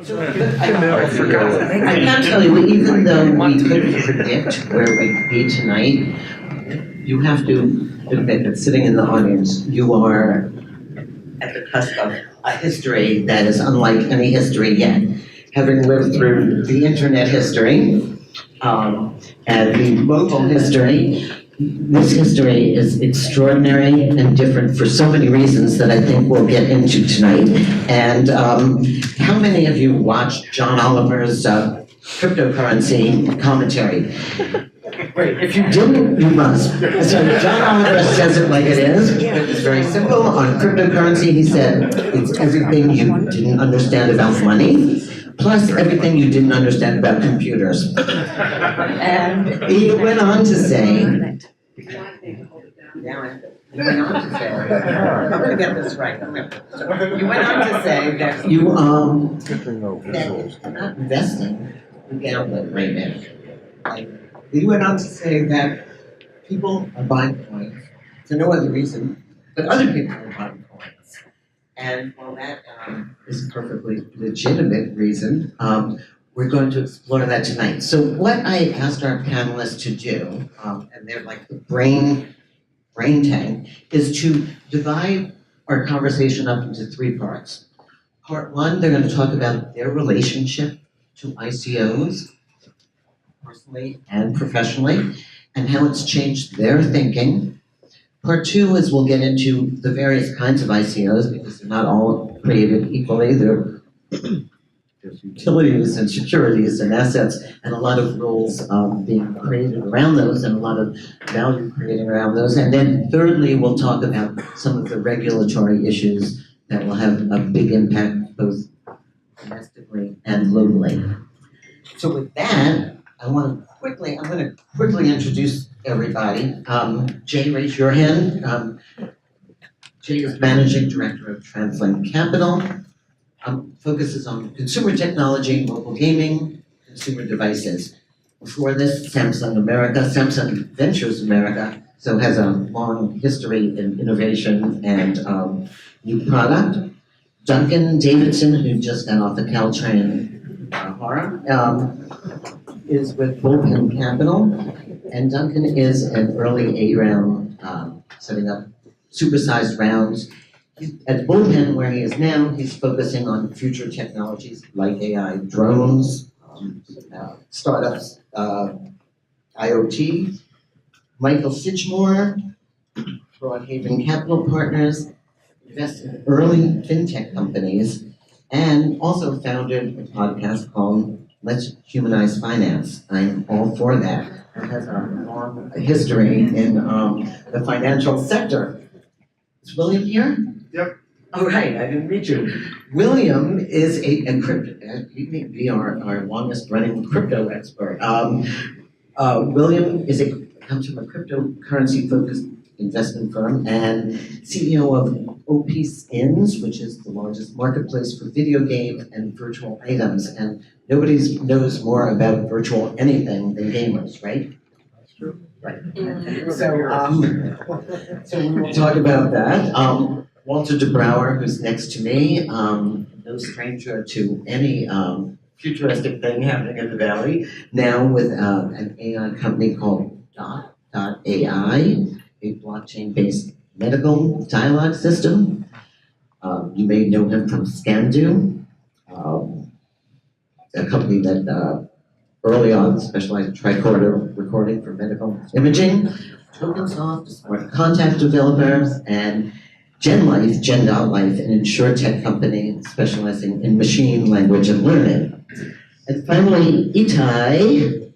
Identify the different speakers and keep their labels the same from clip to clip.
Speaker 1: I can't tell you, even though we couldn't predict where we'd be tonight, you have to admit that sitting in the audience, you are at the cusp of a history that is unlike any history yet. Having lived through the internet history and the mobile history, this history is extraordinary and different for so many reasons that I think we'll get into tonight. And how many of you watched John Oliver's cryptocurrency commentary? Great, if you didn't, you must. So John Oliver says it like it is. It's very simple. On cryptocurrency, he said, it's everything you didn't understand about money, plus everything you didn't understand about computers. And he went on to say, I'm going to get this right. You went on to say that you're not investing in gambling right now. He went on to say that people are buying coins for no other reason, but other people are buying coins. And while that is a perfectly legitimate reason, we're going to explore that tonight. So what I asked our panelists to do, and they're like the brain tank, is to divide our conversation up into three parts. Part one, they're going to talk about their relationship to ICOs, personally and professionally, and how it's changed their thinking. Part two is we'll get into the various kinds of ICOs, because they're not all created equally. There's utilities and securities and assets, and a lot of rules being created around those, and a lot of value created around those. And then thirdly, we'll talk about some of the regulatory issues that will have a big impact both domestically and globally. So with that, I'm going to quickly introduce everybody. Jay, raise your hand. Jay is Managing Director of Translink Capital. Focuses on consumer technology, mobile gaming, consumer devices. Before this, Samsung Ventures America, so has a long history in innovation and new product. Duncan Davidson, who just got off the Caltrain is with Bullpen Capital, and Duncan is an early A round, setting up supersized rounds. At Bullpen, where he is now, he's focusing on future technologies like AI, drones, startups, IoT. Michael Sitchmore, Broadhaven Capital Partners, invests in early FinTech companies, and also founded a podcast called Let's Humanize Finance. I'm all for that. It has a long history in the financial sector. Is William here?
Speaker 2: Yep.
Speaker 1: All right, I didn't meet you. William is a crypto, he may be our longest running crypto expert. William comes from a cryptocurrency focused investment firm and CEO of OP Skins, which is the largest marketplace for video game and virtual items. And nobody knows more about virtual anything than gamers, right?
Speaker 2: That's true.
Speaker 1: Right. So we will talk about that. Walter DeBrouwer, who's next to me, no stranger to any futuristic thing happening in the Valley, now with an AI company called doc.ai, a blockchain-based medical dialogue system. You may know him from Scandu, a company that early on specialized in tricorder recording for medical imaging. TokenSoft, a smart contact developer, and GenLife, an insurtech company specializing in machine language and learning. And finally, Itai,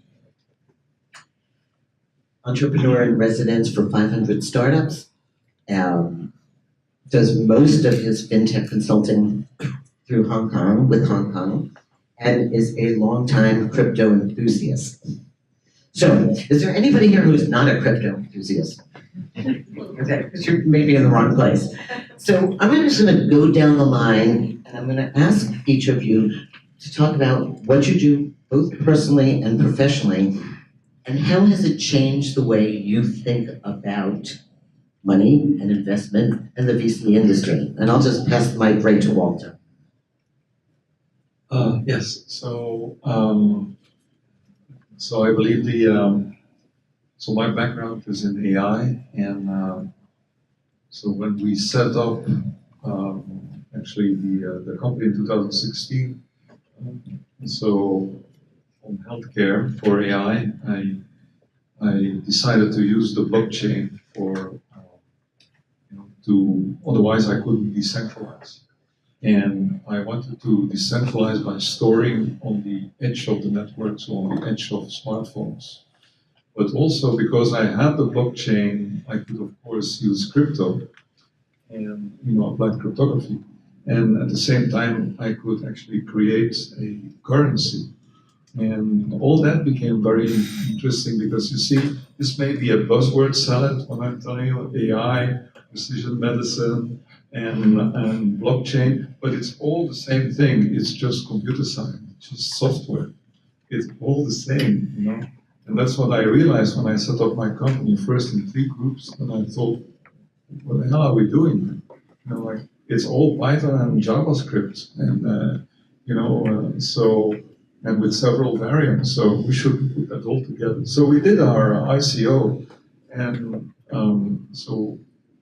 Speaker 1: entrepreneur in residence for 500 startups, does most of his FinTech consulting through Hong Kong, and is a longtime crypto enthusiast. So, is there anybody here who's not a crypto enthusiast? Okay, you're maybe in the wrong place. So I'm just going to go down the line, and I'm going to ask each of you to talk about what you do, both personally and professionally, and how has it changed the way you think about money and investment and the VC industry? And I'll just pass the mic right to Walter.
Speaker 2: Yes. So I believe so my background is in AI, and so when we set up actually the company in 2016, so on healthcare for AI, I decided to use the blockchain for otherwise I couldn't decentralize. And I wanted to decentralize by storing on the edge of the network, so on the edge of smartphones. But also because I had the blockchain, I could of course use crypto and apply cryptography. And at the same time, I could actually create a currency. And all that became very interesting because you see, this may be a buzzword salad when I'm telling you AI, precision medicine, and blockchain, but it's all the same thing. It's just computer science, it's just software. It's all the same, And that's what I realized when I set up my company, first in 3 groups, and I thought, what the hell are we doing? It's all Python and JavaScript, and and with several variants, so we should put that all together. So we did our ICO, and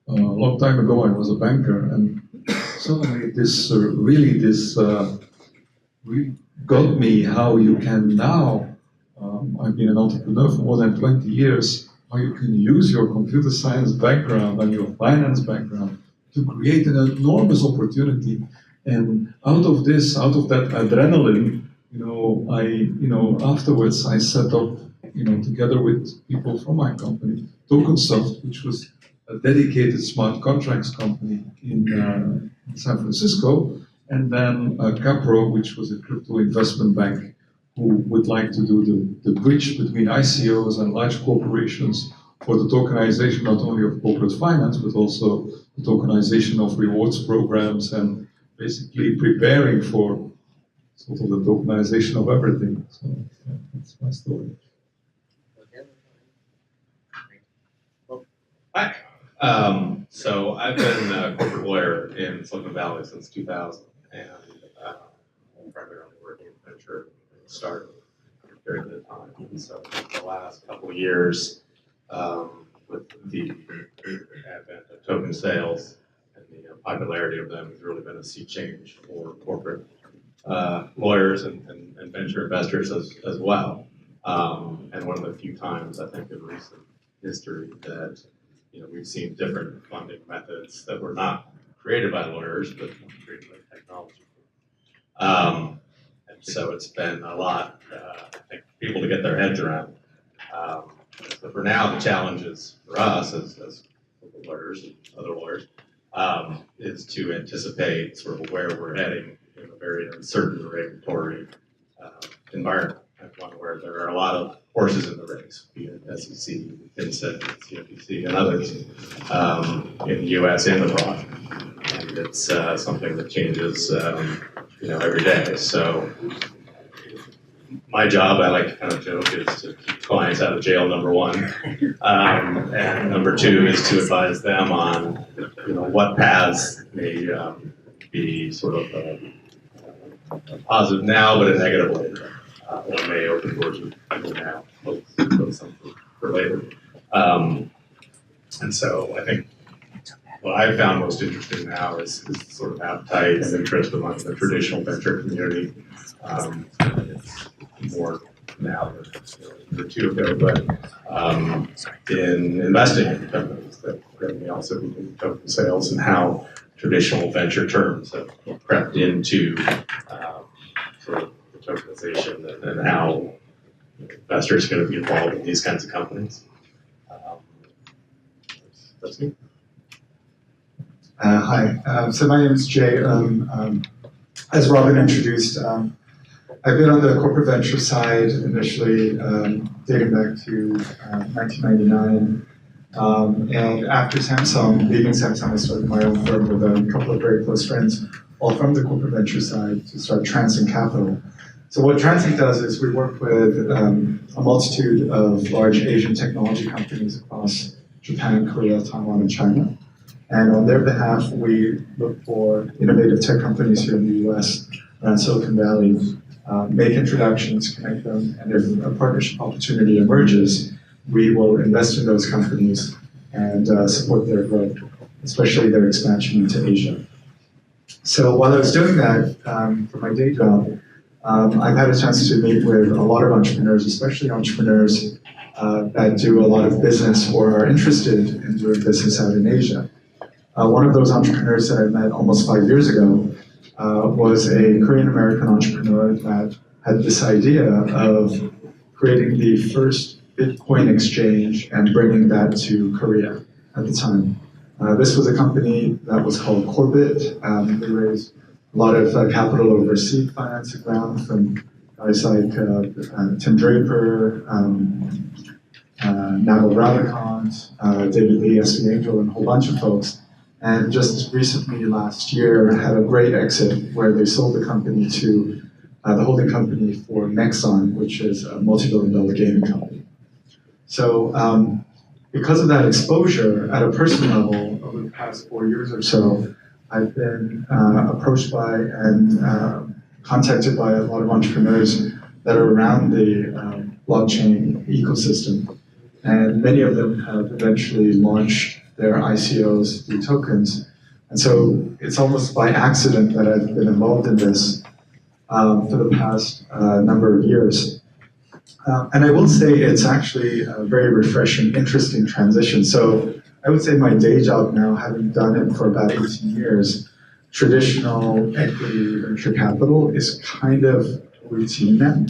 Speaker 2: a long time ago I was a banker, and suddenly this really got me how you can now, I've been an entrepreneur for more than 20 years, how you can use your computer science background and your finance background to create an enormous opportunity. And out of that adrenaline, afterwards I set up, together with people from my company, TokenSoft, which was a dedicated smart contracts company in San Francisco, and then Capro, which was a crypto investment bank who would like to do the bridge between ICOs and large corporations for the tokenization not only of corporate finance, but also the tokenization of rewards programs and basically preparing for sort of the tokenization of everything. So yeah, that's my story.
Speaker 3: Hi. So I've been a corporate lawyer in Silicon Valley since 2000, and I'm primarily working in venture started during that time. And so the last couple of years, with the advent of token sales and the popularity of them, has really been a sea change for corporate lawyers and venture investors as well. And one of the few times I think in recent history that we've seen different funding methods that were not created by lawyers, but created by technology. And so it's been a lot, I think, for people to get their heads around. So for now, the challenge is for us as lawyers and other lawyers is to anticipate sort of where we're heading in a very uncertain regulatory environment, and one where there are a lot of horses in the race, be it SEC, FinTech, CFTC, and others in the U.S. and abroad. And it's something that changes, every day. So my job, I like to kind of joke, is to keep clients out of jail, number one, and number two is to advise them on, what paths may be sort of a positive now, but a negative later. Or may open doors with people now, close something for later. And so I think what I've found most interesting now is sort of appetite and interest among the traditional venture community. It's more now than a year or two ago, but in investing in companies that may also be doing token sales and how traditional venture terms have crept into sort of the tokenization and how investors are going to be involved in these kinds of companies. That's me.
Speaker 4: Hi, so my name is Jay. As Robin introduced, I've been on the corporate venture side initially, dating back to 1999. And after Samsung, leaving Samsung, I started my own firm with a couple of very close friends, all from the corporate venture side, to start Translink Capital. So what Translink does is we work with a multitude of large Asian technology companies across Japan, Korea, Taiwan, and China. And on their behalf, we look for innovative tech companies here in the US, around Silicon Valley, make introductions, connect them, and if a partnership opportunity emerges, we will invest in those companies and support their growth, especially their expansion into Asia. So while I was doing that for my day job, I've had a chance to meet with a lot of entrepreneurs, especially entrepreneurs that do a lot of business or are interested in doing business out in Asia. One of those entrepreneurs that I met almost 5 years ago was a Korean-American entrepreneur that had this idea of creating the first Bitcoin exchange and bringing that to Korea at the time. This was a company that was called Corbit. They raised a lot of capital over seed financing round from guys like Tim Draper, Naval Ravikant, David Lee, SB Angel, and a whole bunch of folks. And just recently, last year, had a great exit where they sold the company to the holding company for Nexon, which is a multi-billion-dollar gaming company. So because of that exposure, at a personal level, over the past 4 years or so, I've been approached by and contacted by a lot of entrepreneurs that are around the blockchain ecosystem. And many of them have eventually launched their ICOs through tokens. And so it's almost by accident that I've been involved in this for the past number of years. And I will say it's actually a very refreshing, interesting transition. So I would say my day job now, having done it for about 18 years, traditional equity venture capital is kind of routine now.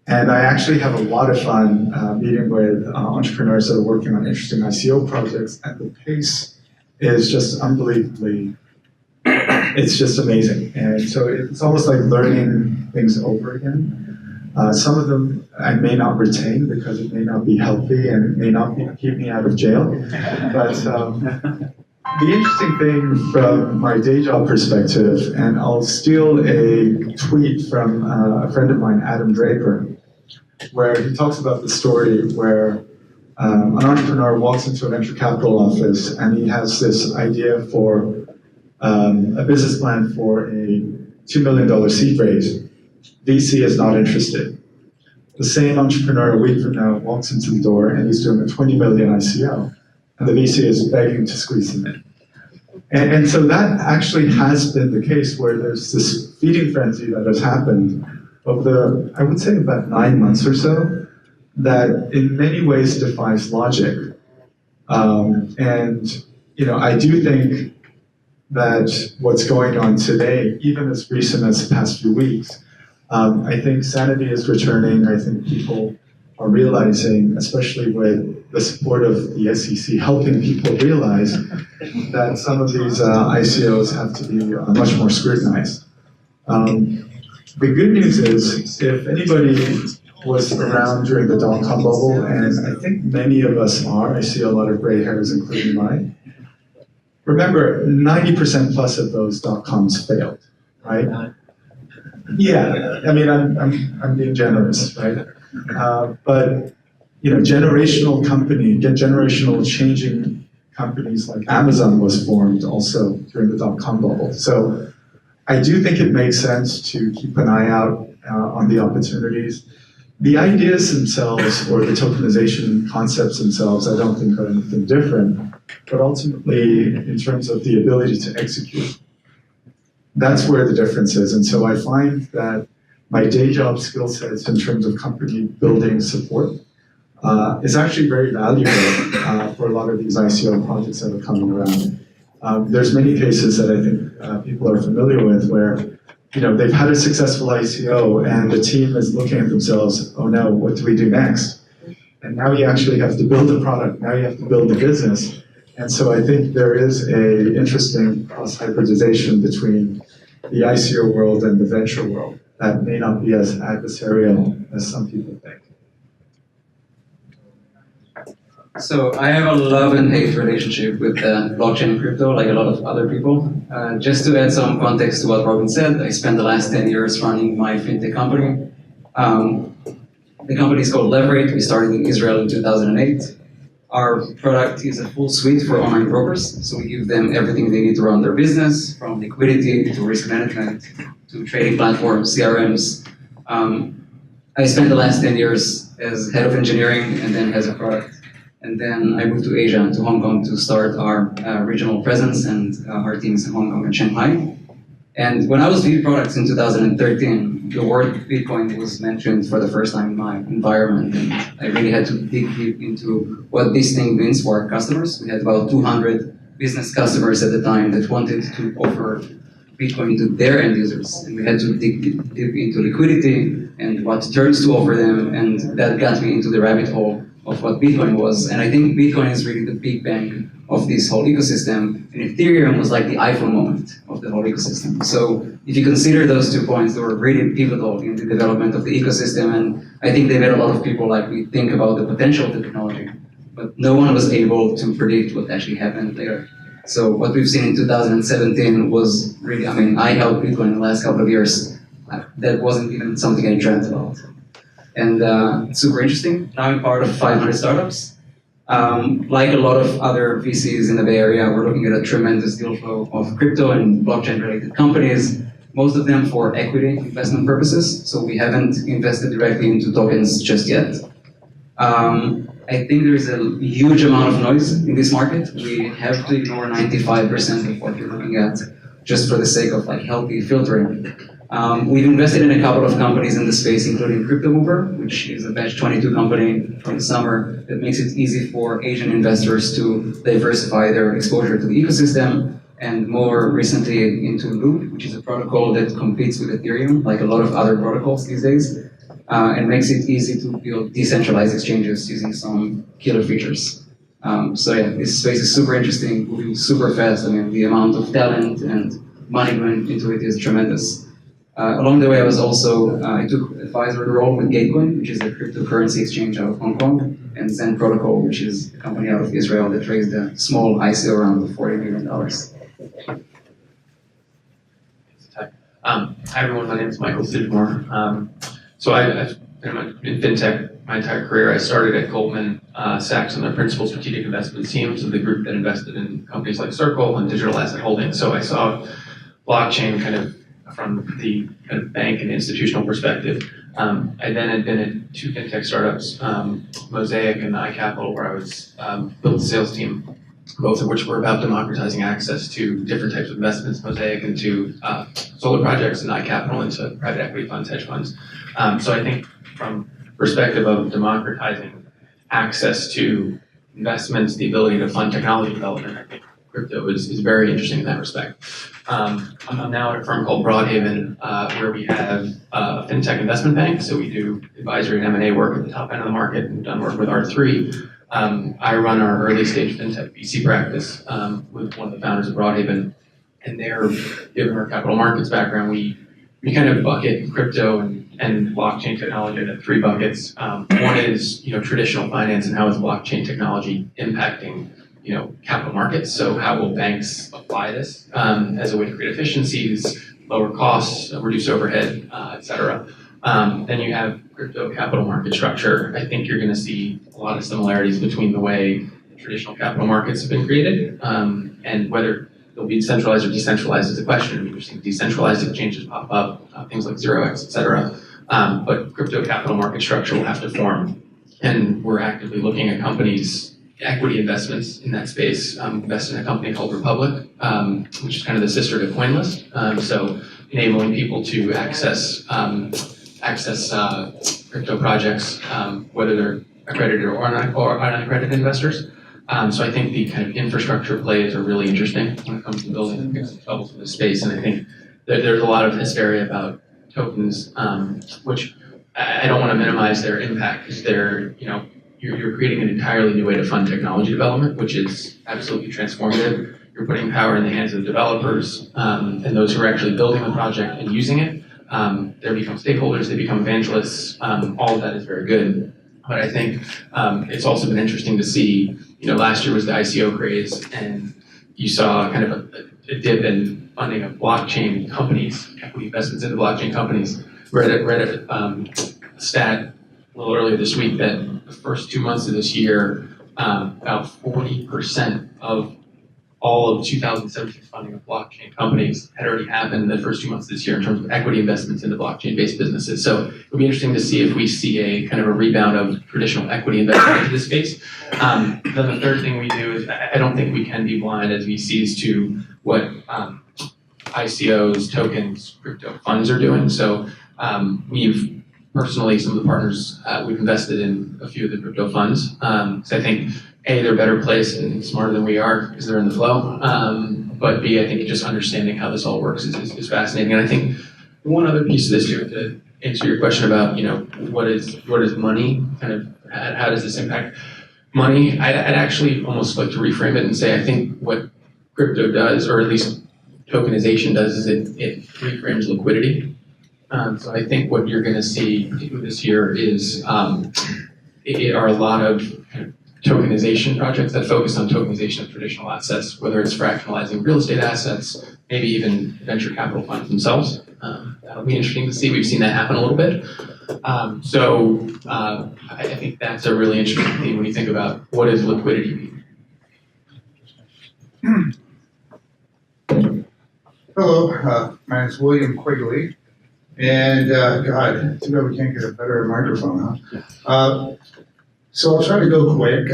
Speaker 4: And I actually have a lot of fun meeting with entrepreneurs that are working on interesting ICO projects, and the pace is just unbelievably, it's just amazing. And so it's almost like learning things over again. Some of them I may not retain because it may not be healthy and it may not keep me out of jail. But the interesting thing from my day job perspective, and I'll steal a tweet from a friend of mine, Adam Draper, where he talks about the story where an entrepreneur walks into a venture capital office and he has this idea for a business plan for a $2 million seed raise. VC is not interested. The same entrepreneur a week from now walks into the door and he's doing a 20 million ICO, and the VC is begging to squeeze him in. And so that actually has been the case where there's this feeding frenzy that has happened over the, I would say about 9 months or so, that in many ways defies logic. And you know, I do think that what's going on today, even as recent as the past few weeks, I think sanity is returning. I think people are realizing, especially with the support of the SEC, helping people realize that some of these ICOs have to be much more scrutinized. The good news is, if anybody was around during the dot-com bubble, and I think many of us are, I see a lot of gray hairs, including mine. Remember, 90% plus of those dot-coms failed, right? Yeah, I mean, I'm being generous, right? But you know, generational changing companies like Amazon was formed also during the dot-com bubble. So I do think it makes sense to keep an eye out on the opportunities. The ideas themselves or the tokenization concepts themselves, I don't think are anything different, but ultimately in terms of the ability to execute, that's where the difference is. And so I find that my day job skill sets in terms of company building support is actually very valuable for a lot of these ICO projects that are coming around. There's many cases that I think people are familiar with where, you know, they've had a successful ICO and the team is looking at themselves, oh no, what do we do next? And now you actually have to build a product, now you have to build a business. And so I think there is a interesting cross-hybridization between the ICO world and the venture world that may not be as adversarial as some people think.
Speaker 5: So I have a love and hate relationship with blockchain and crypto, like a lot of other people. Just to add some context to what Robin said, I spent the last 10 years running my FinTech company. The company is called Leverate. We started in Israel in 2008. Our product is a full suite for online brokers, so we give them everything they need to run their business, from liquidity to risk management to trading platforms, CRMs. I spent the last 10 years as head of engineering and then as a product. And then I moved to Asia, to Hong Kong, to start our regional presence and our teams in Hong Kong and Shanghai. And when I was lead products in 2013, the word Bitcoin was mentioned for the first time in my environment, and I really had to dig deep into what this thing means for our customers. We had about 200 business customers at the time that wanted to offer Bitcoin to their end users, and we had to dig deep into liquidity and what terms to offer them, and that got me into the rabbit hole of what Bitcoin was. And I think Bitcoin is really the big bang of this whole ecosystem, and Ethereum was like the iPhone moment of the whole ecosystem. So if you consider those 2 points, they were really pivotal in the development of the ecosystem, and I think they made a lot of people like me think about the potential of the technology, but no one was able to predict what actually happened later. So what we've seen in 2017 was really, I mean, I held Bitcoin in the last couple of years. That wasn't even something I dreamt about. And it's super interesting. Now I'm part of 500 startups. Like a lot of other VCs in the Bay Area, we're looking at a tremendous deal flow of crypto and blockchain-related companies, most of them for equity investment purposes. So we haven't invested directly into tokens just yet. I think there is a huge amount of noise in this market. We have to ignore 95% of what we're looking at just for the sake of like healthy filtering. We've invested in a couple of companies in the space, including CryptoMover, which is a batch 22 company from the summer that makes it easy for Asian investors to diversify their exposure to the ecosystem, and more recently into Loop, which is a protocol that competes with Ethereum, like a lot of other protocols these days, and makes it easy to build decentralized exchanges using some killer features. So yeah, this space is super interesting, moving super fast. I mean, the amount of talent and money going into it is tremendous. Along the way, I was also, I took advisory role with Gatecoin, which is a cryptocurrency exchange out of Hong Kong, and Zen Protocol, which is a company out of Israel that raised a small ICO around $40 million.
Speaker 6: Hi everyone, my name is Michael Sidgmore. So I've been in FinTech my entire career. I started at Goldman Sachs on the principal strategic investments team, so the group that invested in companies like Circle and digital asset holdings. So I saw blockchain kind of from the kind of bank and institutional perspective. I then had been at 2 FinTech startups, Mosaic and iCapital, where I was built the sales team, both of which were about democratizing access to different types of investments, Mosaic into solar projects and iCapital into private equity funds, hedge funds. So I think from perspective of democratizing access to investments, the ability to fund technology development, I think crypto is very interesting in that respect. I'm now at a firm called Broadhaven, where we have a FinTech investment bank. So we do advisory and M&A work at the top end of the market, and we've done work with R3. I run our early stage FinTech VC practice with one of the founders of Broadhaven. And there, given our capital markets background, we kind of bucket crypto and blockchain technology into 3 buckets. One is traditional finance and how is blockchain technology impacting capital markets. So how will banks apply this as a way to create efficiencies, lower costs, reduce overhead, et cetera. Then you have crypto capital market structure. I think you're going to see a lot of similarities between the way traditional capital markets have been created and whether they'll be centralized or decentralized is a question. I mean, you're seeing decentralized exchanges pop up, things like 0x, et cetera. But crypto capital market structure will have to form. And we're actively looking at companies, equity investments in that space. Invest in a company called Republic, which is kind of the sister to CoinList. So enabling people to access crypto projects, whether they're accredited or unaccredited investors. So I think the kind of infrastructure plays are really interesting when it comes to building picks and shovels in this space. And I think there's a lot of hysteria about tokens, which I don't want to minimize their impact because they're, you're creating an entirely new way to fund technology development, which is absolutely transformative. You're putting power in the hands of developers and those who are actually building the project and using it. They become stakeholders, they become evangelists. All of that is very good. But I think it's also been interesting to see, last year was the ICO craze, and you saw kind of a dip in funding of blockchain companies, equity investments into blockchain companies. Read a stat a little earlier this week that the first 2 months of this year, about 40% of all of 2017 funding of blockchain companies had already happened in the first 2 months this year in terms of equity investments into blockchain-based businesses. So it'll be interesting to see if we see a kind of a rebound of traditional equity investment into this space. Then the third thing we do is I don't think we can be blind as VCs to what ICOs, tokens, crypto funds are doing. So we've personally, some of the partners, we've invested in a few of the crypto funds. So I think A, they're better placed and smarter than we are because they're in the flow. But B, I think just understanding how this all works is fascinating. And I think one other piece of this too, to answer your question about, what is money, kind of how does this impact money? I'd actually almost like to reframe it and say, I think what crypto does, or at least tokenization does, is it reframes liquidity. So I think what you're going to see this year is are a lot of tokenization projects that focus on tokenization of traditional assets, whether it's fractionalizing real estate assets, maybe even venture capital funds themselves. That'll be interesting to see. We've seen that happen a little bit. I think that's a really interesting thing when you think about what does liquidity mean.
Speaker 7: Hello, my name is William Quigley, and God, too bad we can't get a better microphone, huh? So I'll try to go quick.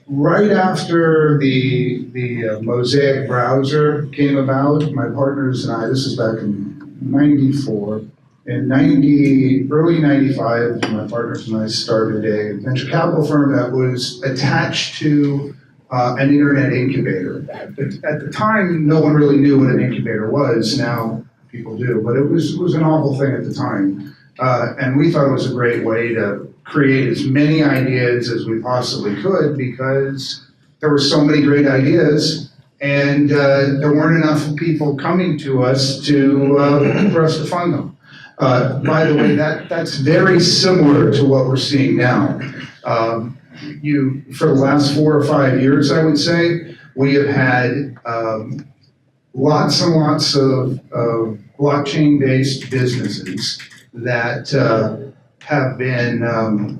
Speaker 7: Right after the Mosaic browser came about, my partners and I, this is back in '94, in early '95, my partners and I started a venture capital firm that was attached to an internet incubator. At the time, no one really knew what an incubator was. Now people do, but it was a novel thing at the time. And we thought it was a great way to create as many ideas as we possibly could because there were so many great ideas and there weren't enough people coming to us for us to fund them. By the way, that's very similar to what we're seeing now. For the last 4 or 5 years, I would say, we have had lots and lots of blockchain-based businesses that have been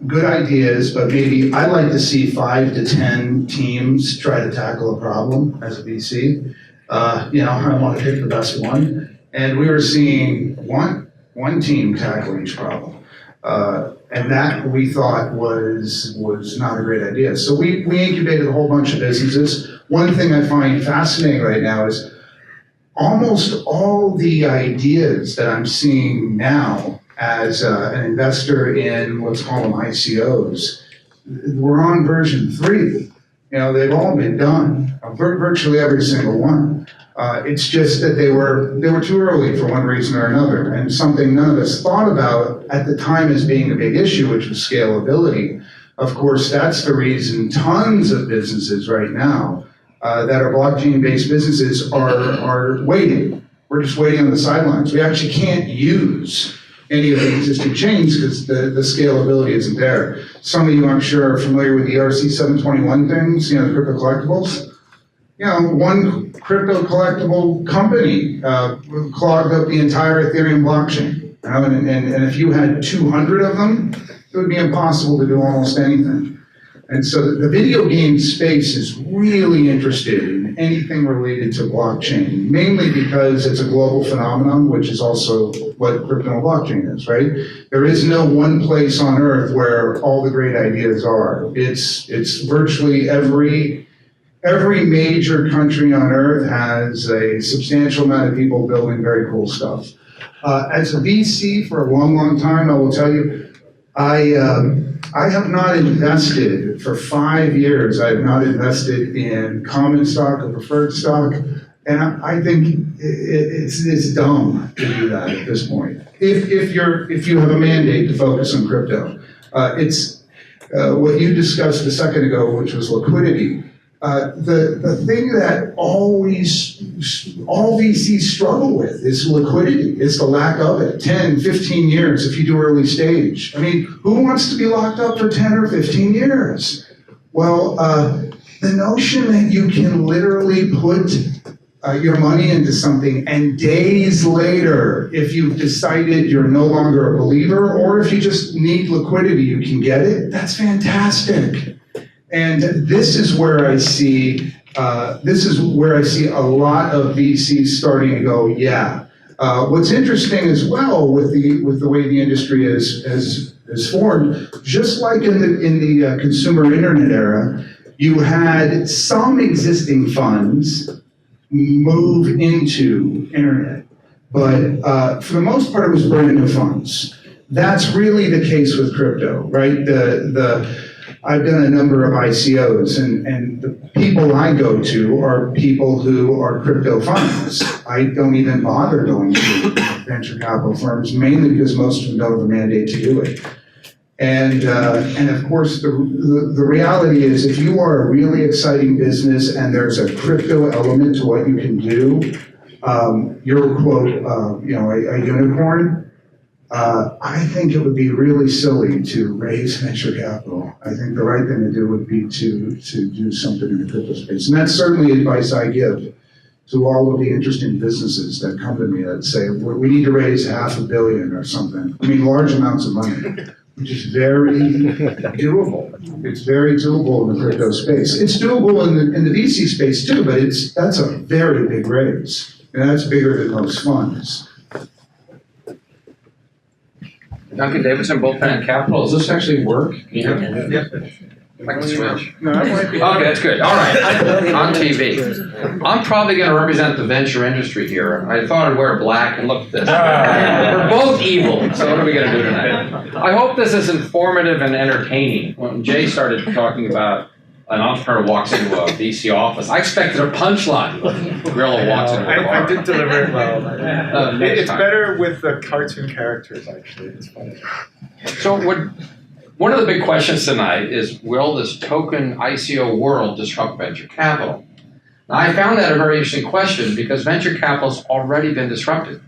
Speaker 7: good ideas, but maybe I like to see 5 to 10 teams try to tackle a problem as a VC. I want to pick the best one. And we were seeing one team tackle each problem. And that we thought was not a great idea. So we incubated a whole bunch of businesses. One thing I find fascinating right now is almost all the ideas that I'm seeing now as an investor in, let's call them ICOs, we're on version 3. They've all been done, virtually every single one. It's just that they were too early for one reason or another, and something none of us thought about at the time as being a big issue, which was scalability. Of course, that's the reason tons of businesses right now that are blockchain-based businesses are waiting. We're just waiting on the sidelines. We actually can't use any of the existing chains because the scalability isn't there. Some of you, I'm sure, are familiar with the ERC 721 things, the crypto collectibles. One crypto collectible company clogged up the entire Ethereum blockchain. And if you had 200 of them, it would be impossible to do almost anything. And so the video game space is really interested in anything related to blockchain, mainly because it's a global phenomenon, which is also what crypto and blockchain is, right? There is no one place on earth where all the great ideas are. It's virtually every major country on earth has a substantial amount of people building very cool stuff. As a VC for a long, long time, I will tell you, I have not invested for 5 years. I have not invested in common stock or preferred stock, and I think it's dumb to do that at this point. If you have a mandate to focus on crypto, it's what you discussed a second ago, which was liquidity. The thing that all VCs struggle with is liquidity, is the lack of it. 10, 15 years if you do early stage. I mean, who wants to be locked up for 10 or 15 years? Well, the notion that you can literally put your money into something and days later, if you've decided you're no longer a believer or if you just need liquidity, you can get it, that's fantastic. And this is where I see a lot of VCs starting to go, yeah. What's interesting as well with the way the industry is formed, just like in the consumer internet era, you had some existing funds move into internet, but for the most part, it was brand new funds. That's really the case with crypto, right? I've done a number of ICOs, and the people I go to are people who are crypto funds. I don't even bother going to venture capital firms, mainly because most of them don't have a mandate to do it. And of course, the reality is, if you are a really exciting business and there's a crypto element to what you can do, you're quote, a unicorn. I think it would be really silly to raise venture capital. I think the right thing to do would be to do something in the crypto space. And that's certainly advice I give to all of the interesting businesses that come to me that say, we need to raise $500 million or something. I mean, large amounts of money, which is very doable. It's very doable in the crypto space. It's doable in the VC space too, but that's a very big raise. And that's bigger than most funds.
Speaker 8: Duncan Davidson, Bullpen Capital. Does this actually work? Can you hear me?
Speaker 6: Yep.
Speaker 8: I can switch.
Speaker 4: No, that might be.
Speaker 8: Okay, that's good. All right. On TV. I'm probably going to represent the venture industry here. I thought I'd wear black and look at this. We're both evil, so what are we going to do tonight? I hope this is informative and entertaining. When Jay started talking about an entrepreneur walks into a VC office, I expected a punchline. Gorilla walks into a bar.
Speaker 9: I did deliver it well. It's
Speaker 8: time.
Speaker 9: better with the cartoon characters, actually. It's funny.
Speaker 8: So one of the big questions tonight is, will this token ICO world disrupt venture capital? Now, I found that a very interesting question because venture capital's already been disrupted.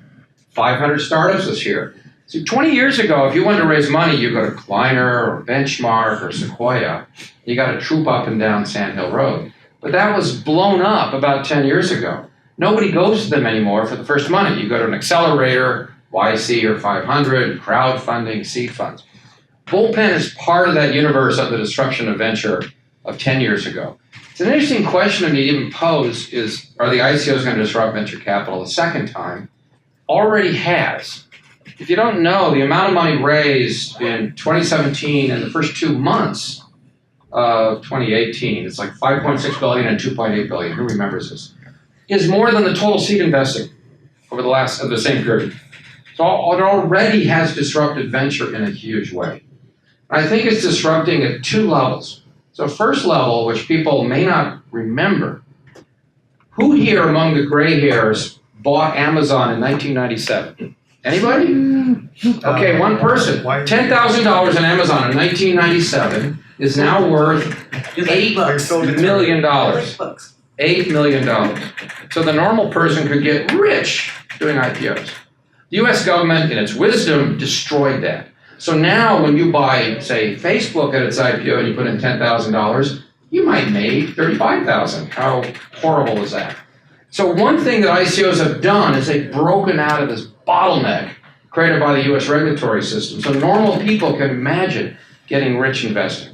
Speaker 8: 500 startups this year. So 20 years ago, if you wanted to raise money, you go to Kleiner or Benchmark or Sequoia. You got to troop up and down Sand Hill Road. But that was blown up about 10 years ago. Nobody goes to them anymore for the first money. You go to an accelerator, YC or 500, crowdfunding, seed funds. Bullpen is part of that universe of the disruption of venture of 10 years ago. It's an interesting question to me to even pose is, are the ICOs going to disrupt venture capital a second time? Already has. If you don't know, the amount of money raised in 2017 and the first 2 months of 2018, it's like 5.6 billion and 2.8 billion, who remembers this, is more than the total seed investing over the same period. So it already has disrupted venture in a huge way. I think it's disrupting at 2 levels. So first level, which people may not remember, who here among the gray hairs bought Amazon in 1997? Anybody? Okay, one person. $10,000 in Amazon in 1997 is now worth $8 million. $8 million. So the normal person could get rich doing IPOs. The US government, in its wisdom, destroyed that. So now when you buy, say, Facebook at its IPO and you put in $10,000, you might make $35,000. How horrible is that? So one thing that ICOs have done is they've broken out of this bottleneck created by the US regulatory system. So normal people can imagine getting rich investing.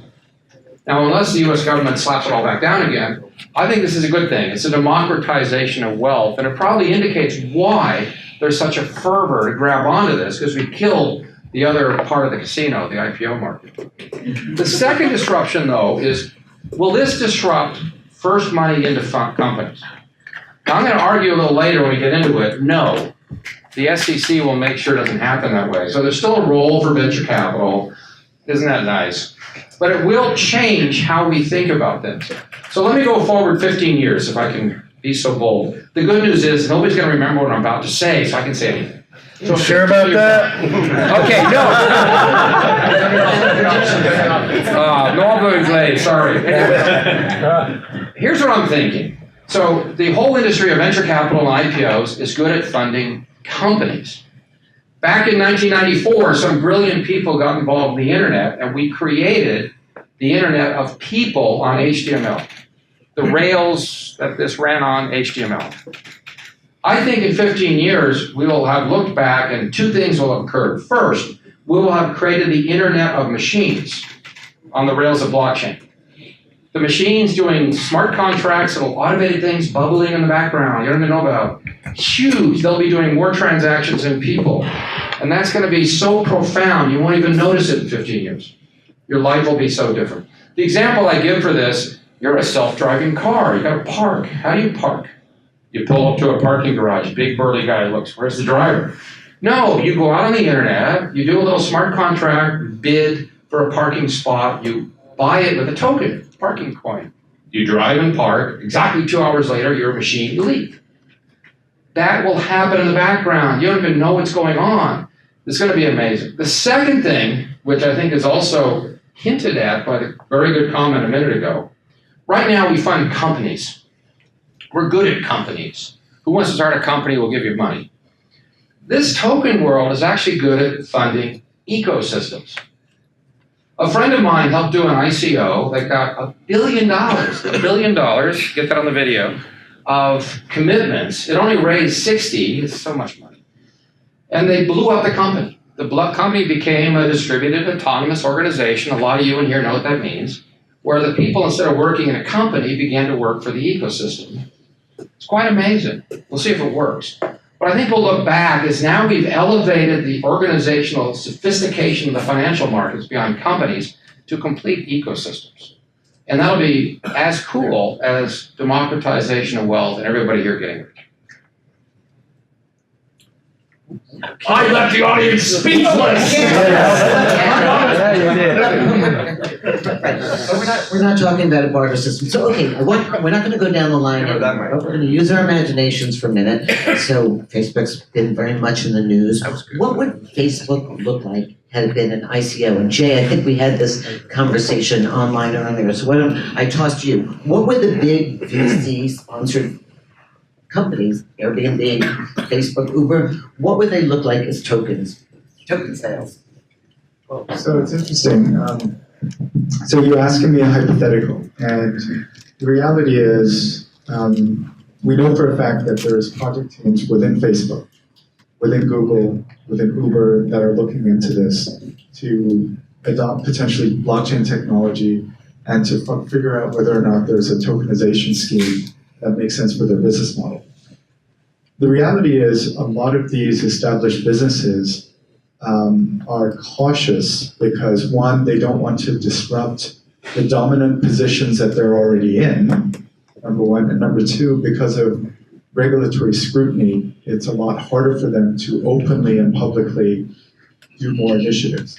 Speaker 8: Now, unless the US government slaps it all back down again, I think this is a good thing. It's a democratization of wealth, and it probably indicates why there's such a fervor to grab onto this, because we killed the other part of the casino, the IPO market. The second disruption, though, is, will this disrupt first money into companies? Now, I'm going to argue a little later when we get into it, no. The SEC will make sure it doesn't happen that way. So there's still a role for venture capital. Isn't that nice? But it will change how we think about this. So let me go forward 15 years, if I can be so bold. The good news is nobody's going to remember what I'm about to say, so I can say anything.
Speaker 9: So sure about that?
Speaker 8: Okay, no. Norberg's late, sorry. Anyway, here's what I'm thinking. So the whole industry of venture capital and IPOs is good at funding companies. Back in 1994, some brilliant people got involved in the internet, and we created the internet of people on HTML. The rails that this ran on, HTML. I think in 15 years, we will have looked back and 2 things will have occurred. First, we will have created the internet of machines on the rails of blockchain. The machine's doing smart contracts, little automated things bubbling in the background you don't even know about. Huge, they'll be doing more transactions than people. And that's gonna be so profound, you won't even notice it in 15 years. Your life will be so different. The example I give for this, you're a self-driving car, you gotta park. How do you park? You pull up to a parking garage, big burly guy looks, where's the driver? No, you go out on the internet, you do a little smart contract, bid for a parking spot, you buy it with a token, parking coin. You drive and park, exactly 2 hours later, your machine, you leave. That will happen in the background. You don't even know what's going on. It's gonna be amazing. The second thing, which I think is also hinted at by the very good comment a minute ago, right now we fund companies. We're good at companies. Who wants to start a company will give you money. This token world is actually good at funding ecosystems. A friend of mine helped do an ICO that got $1 billion, get that on the video, of commitments. It only raised 60, it's so much money. And they blew up the company. The company became a distributed autonomous organization. A lot of you in here know what that means, where the people, instead of working in a company, began to work for the ecosystem. It's quite amazing. We'll see if it works. But I think we'll look back as now we've elevated the organizational sophistication of the financial markets beyond companies to complete ecosystems. And that'll be as cool as democratization of wealth and everybody here getting rich. I left the audience speechless.
Speaker 9: Yeah, you did.
Speaker 1: But we're not talking about a barter system. So, okay, we're not gonna go down the line anymore, but we're gonna use our imaginations for a minute. So Facebook's been very much in the news. What would Facebook look like had it been an ICO? And Jay, I think we had this conversation online earlier, so why don't I toss to you. What would the big VC-sponsored companies, Airbnb, Facebook, Uber, what would they look like as token sales?
Speaker 4: So it's interesting. So you're asking me a hypothetical, and the reality is we know for a fact that there's project teams within Facebook, within Google, within Uber that are looking into this to adopt potentially blockchain technology and to figure out whether or not there's a tokenization scheme that makes sense for their business model. The reality is a lot of these established businesses are cautious because, one, they don't want to disrupt the dominant positions that they're already in, number one, and number two, because of regulatory scrutiny, it's a lot harder for them to openly and publicly do more initiatives.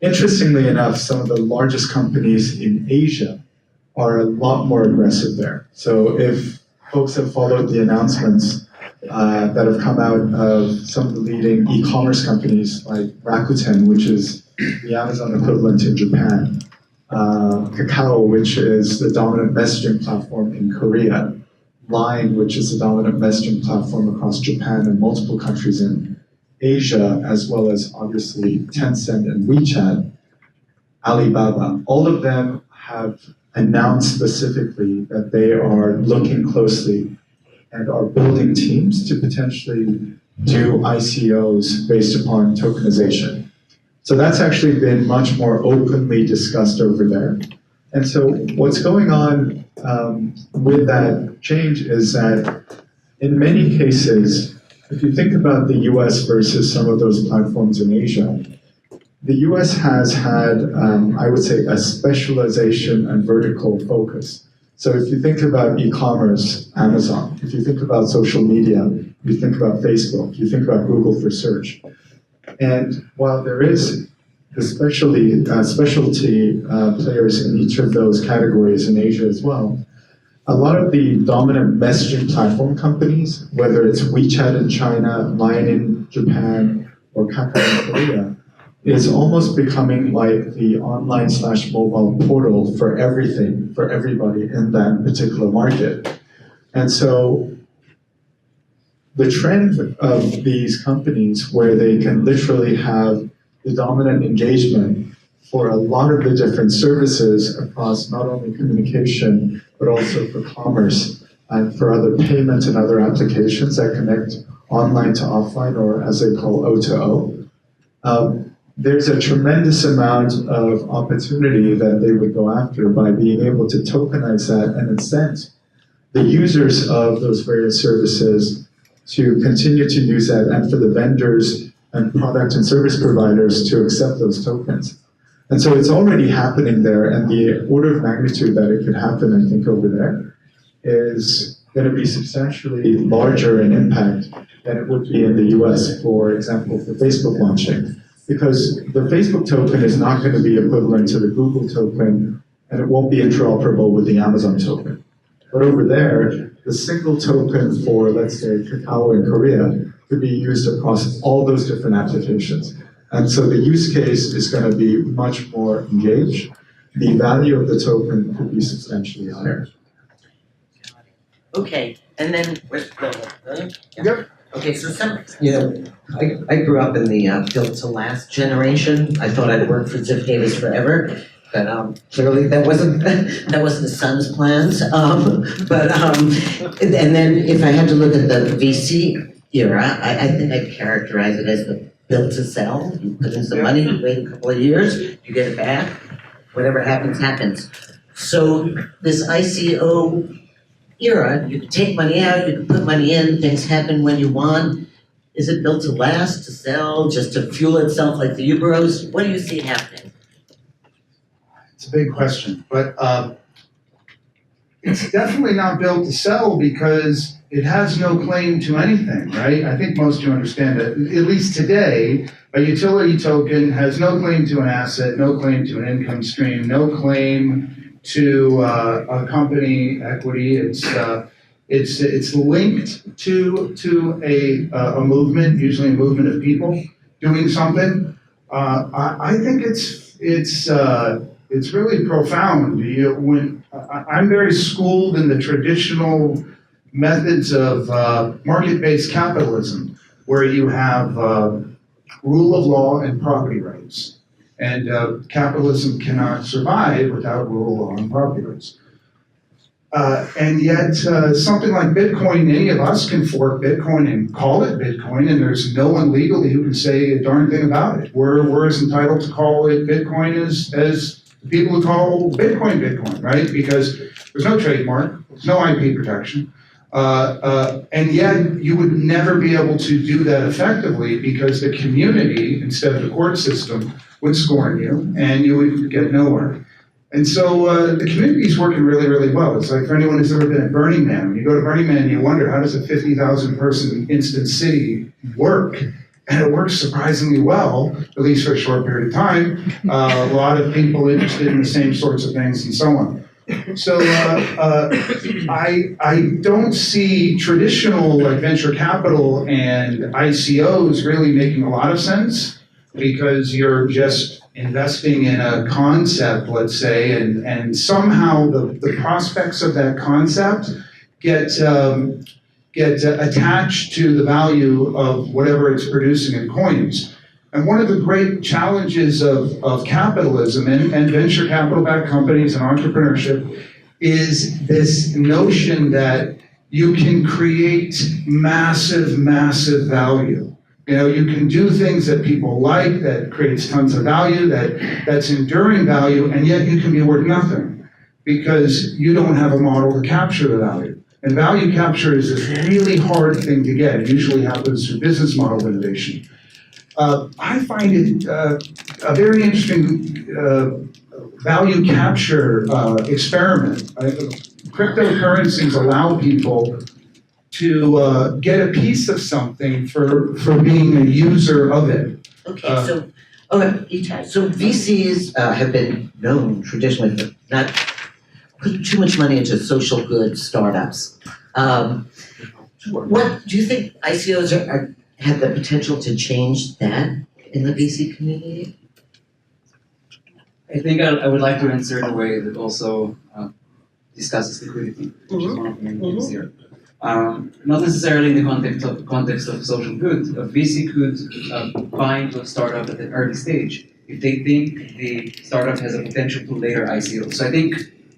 Speaker 4: Interestingly enough, some of the largest companies in Asia are a lot more aggressive there. So if folks have followed the announcements that have come out of some of the leading e-commerce companies like Rakuten, which is the Amazon equivalent in Japan, Kakao, which is the dominant messaging platform in Korea, Line, which is the dominant messaging platform across Japan and multiple countries in Asia, as well as obviously Tencent and WeChat, Alibaba, all of them have announced specifically that they are looking closely and are building teams to potentially do ICOs based upon tokenization. So that's actually been much more openly discussed over there. And so what's going on with that change is that in many cases, if you think about the US versus some of those platforms in Asia, the US has had, I would say, a specialization and vertical focus. So if you think about e-commerce, Amazon, if you think about social media, you think about Facebook, you think about Google for search. And while there is the specialty players in each of those categories in Asia as well, a lot of the dominant messaging platform companies, whether it's WeChat in China, Line in Japan, or Kakao in Korea, is almost becoming like the online/mobile portal for everything, for everybody in that particular market. And so the trend of these companies where they can literally have the dominant engagement for a lot of the different services across not only communication, but also for commerce and for other payments and other applications that connect online to offline, or as they call O2O. there's a tremendous amount of opportunity that they would go after by being able to tokenize that and incent the users of those various services to continue to use that, and for the vendors and product and service providers to accept those tokens. And so it's already happening there, and the order of magnitude that it could happen, I think, over there is going to be substantially larger in impact than it would be in the US, for example, for Facebook launching. Because the Facebook token is not going to be equivalent to the Google token, and it won't be interoperable with the Amazon token. But over there, the single token for, let's say, Kakao in Korea could be used across all those different applications. And so the use case is going to be much more engaged. The value of the token could be substantially higher.
Speaker 1: Okay, and then where's Bill? Really?
Speaker 7: Yep.
Speaker 1: Okay, so I grew up in the built to last generation. I thought I'd work for Ziff forever, but clearly that wasn't the son's plans. And then if I had to look at the VC era, I think I'd characterize it as the built to sell. You put in some money, you wait a couple of years, you get it back. Whatever happens, happens. So this ICO era, you can take money out, you can put money in, things happen when you want. Is it built to last, to sell, just to fuel itself like the Uberos? What do you see happening?
Speaker 7: It's a big question, but it's definitely not built to sell because it has no claim to anything, right? I think most of you understand that. At least today, a utility token has no claim to an asset, no claim to an income stream, no claim to a company equity. It's linked to a movement, usually a movement of people doing something. I think it's really profound. I'm very schooled in the traditional methods of market-based capitalism, where you have rule of law and property rights. And capitalism cannot survive without rule of law and property rights. And yet, something like Bitcoin, any of us can fork Bitcoin and call it Bitcoin, and there's no one legally who can say a darn thing about it. We're as entitled to call it Bitcoin as the people who call Bitcoin Bitcoin, right? Because there's no trademark, there's no IP protection. And yet, you would never be able to do that effectively because the community, instead of the court system, would scorn you, and you would get nowhere. And so the community is working really, really well. It's like for anyone who's ever been at Burning Man, when you go to Burning Man, you wonder, how does a 50,000 person instant city work? And it works surprisingly well, at least for a short period of time. A lot of people interested in the same sorts of things and so on. So I don't see traditional like venture capital and ICOs really making a lot of sense, because you're just investing in a concept, let's say, and somehow the prospects of that concept get attached to the value of whatever it's producing in coins. And one of the great challenges of capitalism and venture capital-backed companies and entrepreneurship is this notion that you can create massive, massive value. You know, you can do things that people like, that creates tons of value, that's enduring value, and yet you can be worth nothing because you don't have a model to capture the value. And value capture is this really hard thing to get. It usually happens through business model innovation. I find it a very interesting value capture experiment. Cryptocurrencies allow people to get a piece of something for being a user of it.
Speaker 1: Okay, so VCs have been known traditionally for not putting too much money into social good startups. What do you think ICOs have the potential to change that in the VC community?
Speaker 5: I think I would like to answer in a way that also discusses liquidity, which is one of the main things here. Not necessarily in the context of social good. A VC could find a startup at an early stage if they think the startup has a potential to later ICO. So I think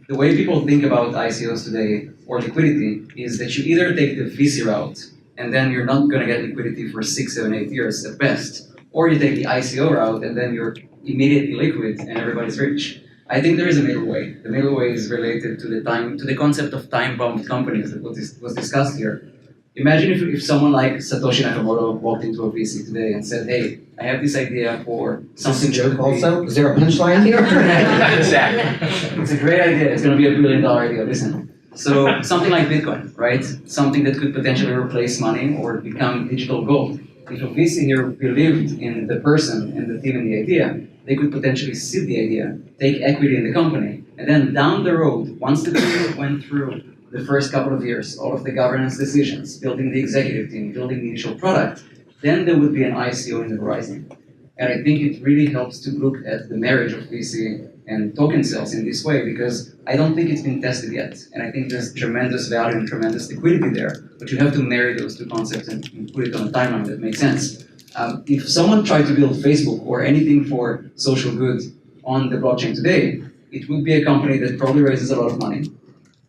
Speaker 5: the way people think about ICOs today or liquidity is that you either take the VC route and then you're not going to get liquidity for 6, 7, 8 years at best, or you take the ICO route and then you're immediately liquid and everybody's rich. I think there is a middle way. The middle way is related to the concept of time-bound companies that was discussed here. Imagine if someone like Satoshi Nakamoto walked into a VC today and said, "Hey, I have this idea for something that could be..."
Speaker 1: Also, is there a punchline here?
Speaker 5: Exactly. It's a great idea. It's going to be $1 billion idea. Listen. So something like Bitcoin, right? Something that could potentially replace money or become digital gold. If a VC here believed in the person and the team and the idea, they could potentially seed the idea, take equity in the company, and then down the road, once the team went through the first couple of years, all of the governance decisions, building the executive team, building the initial product, then there would be an ICO in the horizon. And I think it really helps to look at the marriage of VC and token sales in this way, because I don't think it's been tested yet. And I think there's tremendous value and tremendous liquidity there, but you have to marry those two concepts and put it on a timeline that makes sense. If someone tried to build Facebook or anything for social good on the blockchain today, it would be a company that probably raises a lot of money,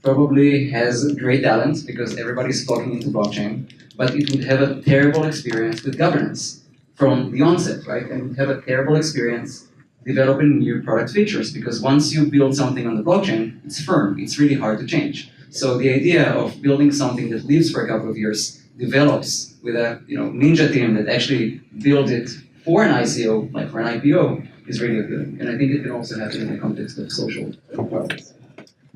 Speaker 5: probably has great talent because everybody's flocking into blockchain, but it would have a terrible experience with governance from the onset, right? And it would have a terrible experience developing new product features, because once you build something on the blockchain, it's firm, it's really hard to change. So the idea of building something that lives for a couple of years, develops with a ninja team that actually build it for an ICO, like for an IPO, is really appealing. And I think it can also happen in the context of social products.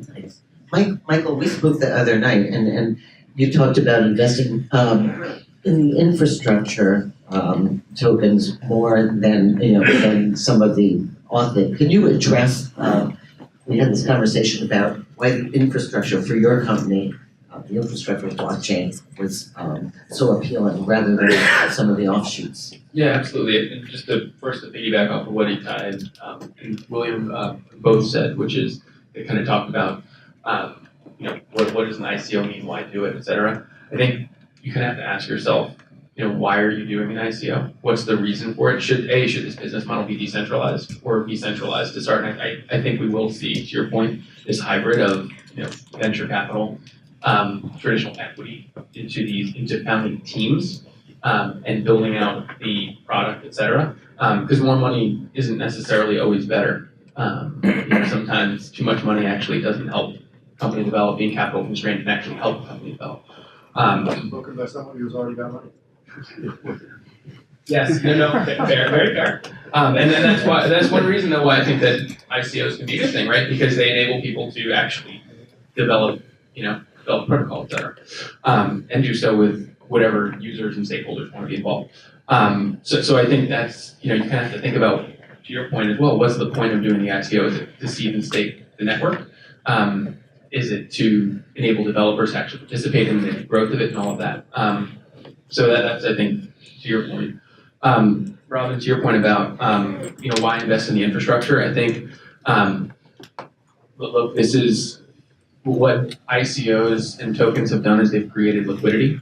Speaker 1: Thanks. Michael, we spoke the other night, and you talked about investing in the infrastructure tokens more than some of the author. Can you address? We had this conversation about why the infrastructure for your company, the infrastructure of blockchain, was so appealing rather than some of the offshoots.
Speaker 6: Yeah, absolutely. And just to piggyback off of what ITLN and William both said, which is they kind of talked about what does an ICO mean, why do it, et cetera. I think you kind of have to ask yourself, why are you doing an ICO? What's the reason for it? Should this business model be decentralized or be centralized to start? And I think we will see, to your point, this hybrid of venture capital, traditional equity into founding teams and building out the product, et cetera. Because more money isn't necessarily always better. Sometimes too much money actually doesn't help company develop. Being capital constrained can actually help a company develop.
Speaker 10: Spoken by someone who's already got money.
Speaker 6: Yes, fair, very fair. And then that's one reason though why I think that ICOs can be a good thing, right? Because they enable people to actually develop protocol, et cetera, and do so with whatever users and stakeholders want to be involved. So I think that's, you kind of have to think about, to your point as well, what's the point of doing the ICO? Is it to seed and stake the network? Is it to enable developers to actually participate in the growth of it and all of that? So that's, I think, to your point. Robin, to your point about, why invest in the infrastructure, I think, look, this is what ICOs and tokens have done is they've created liquidity,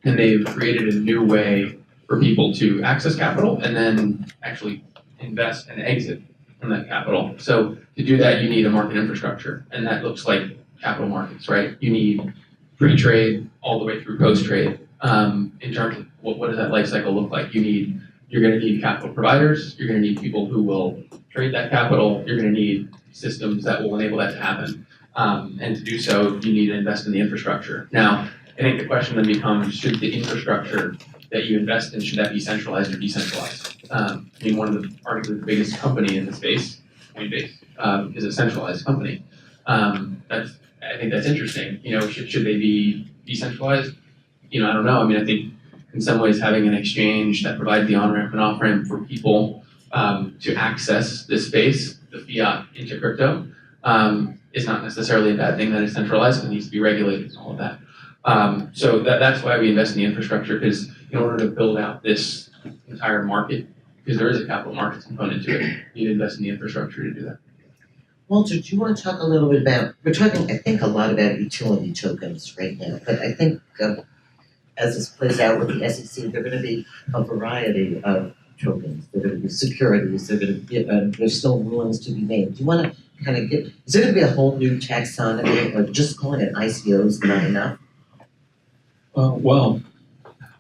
Speaker 6: and they've created a new way for people to access capital and then actually invest and exit from that capital. So to do that, you need a market infrastructure, and that looks like capital markets, right? You need pre-trade all the way through post-trade. In terms of what does that life cycle look like? You're going to need capital providers. You're going to need people who will trade that capital. You're going to need systems that will enable that to happen. And to do so, you need to invest in the infrastructure. Now, I think the question then becomes, should the infrastructure that you invest in, should that be centralized or decentralized? Arguably the biggest company in the space, Coinbase, is a centralized company. I think that's interesting. Should they be decentralized? I don't know. I think in some ways having an exchange that provides the on-ramp and off-ramp for people to access this space, the fiat into crypto, is not necessarily a bad thing that is centralized. It needs to be regulated and all of that. So that's why we invest in the infrastructure, because in order to build out this entire market, because there is a capital markets component to it, you need to invest in the infrastructure to do that.
Speaker 1: Walter, do you want to talk a little bit about, we're talking, I think, a lot about utility tokens right now, but I think as this plays out with the SEC, there are going to be a variety of tokens. There are going to be securities, there's still rulings to be made. Do you want to kind of is there going to be a whole new taxonomy, or just calling it ICOs not enough?
Speaker 2: Well,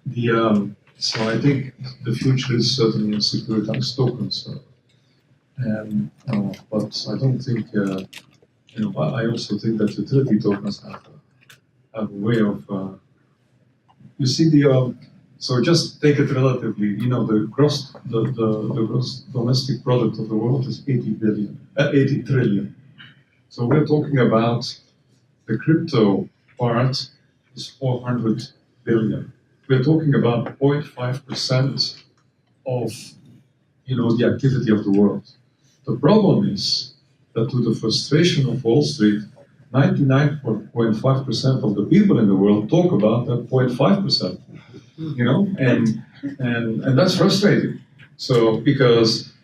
Speaker 2: the So I think the future is certainly in securitized tokens. But I don't think, I also think that utility tokens have a way of, you see so just take it relatively, the gross domestic product of the world is 80 trillion. So we're talking about the crypto part is 400 billion. We're talking about 0.5% of, the activity of the world. The problem is that to the frustration of Wall Street, 99.5% of the people in the world talk about that 0.5%, and that's frustrating. So it's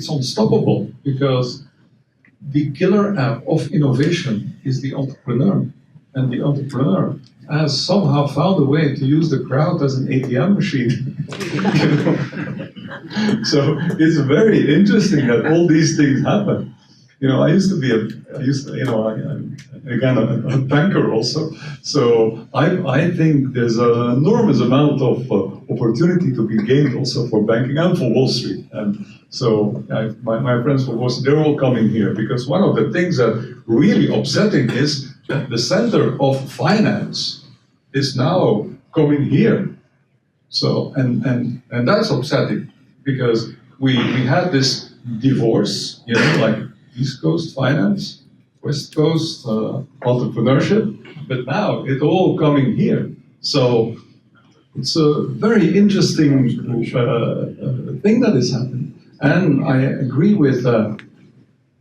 Speaker 2: unstoppable because the killer app of innovation is the entrepreneur, and the entrepreneur has somehow found a way to use the crowd as an ATM machine. So it's very interesting that all these things happen. I'm banker also. So I think there's an enormous amount of opportunity to be gained also for banking and for Wall Street. And so my friends from Wall Street, they're all coming here because one of the things that really upsetting is that the center of finance is now coming here. So and that's upsetting because we had this divorce, like East Coast finance, West Coast entrepreneurship, but now it's all coming here. So it's a very interesting thing that is happening. And I agree with,